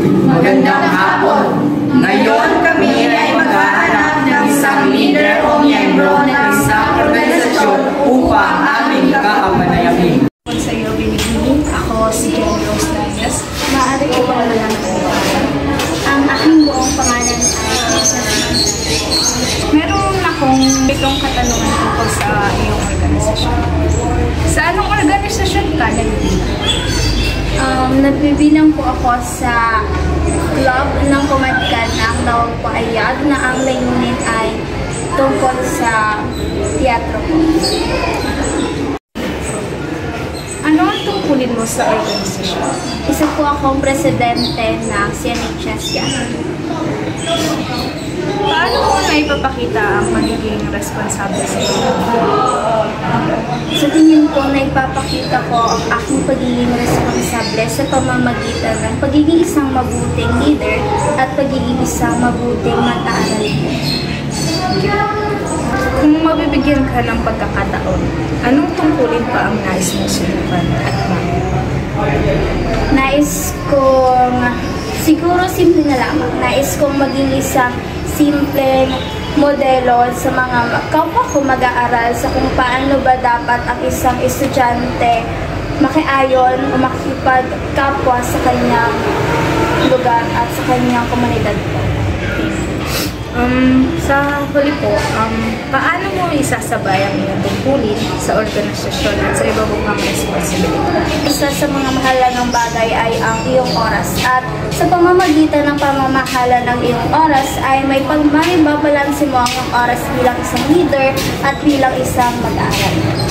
Magandang hapon! Ngayon kami ay maghahanap ng isang leader o miyembro ng isang organisasyon upang aming kakapanayamin. Sa iyo, binibini. Ako si Jenny Rose Daniels. Maaari ko pa malaman ko. Ang aking buong pangalan ay meron akong bitong katanungan tungkol sa iyong organisasyon. Sa anong organisasyon ka nagbibilang? Nagbibilang po ako sa club ng Kumadkan na ang tawag po ay YAG na ang layunin ay tungkol sa teatro po. Ano ang tungkulin mo sa organisasyon? Isa po akong presidente ng CNHS YAG. Paano mo naipapakita ang pagiging responsable sa iyo? Sa tingin ko, naipapakita ko ang aking pagiging responsable sa pamamagitan ng pagiging isang mabuting leader at pagiging isang mabuting mataaral. Kung mabibigyan ka ng pagkakataon, anong tungkulin pa ang nais mong sinupan at bakit? Nais kong, siguro simple na lamang, nais kong maging isang simpleng modelo sa mga kapwa ko mag-aaral sa kung paano ba dapat ang isang estudyante makiayon o makikipagkapwa sa kanyang lugar at sa kanyang komunidad po. Sa huli po, paano mo isasabay ang iyong tungkulin sa organisasyon at sa iba mong responsibility? Isa sa mga mahalagang bagay ay ang iyong oras at sa pamamagitan ng pamamahala ng iyong oras ay may pagbabalanse mo ang iyong oras bilang isang leader at bilang isang mag-aaral.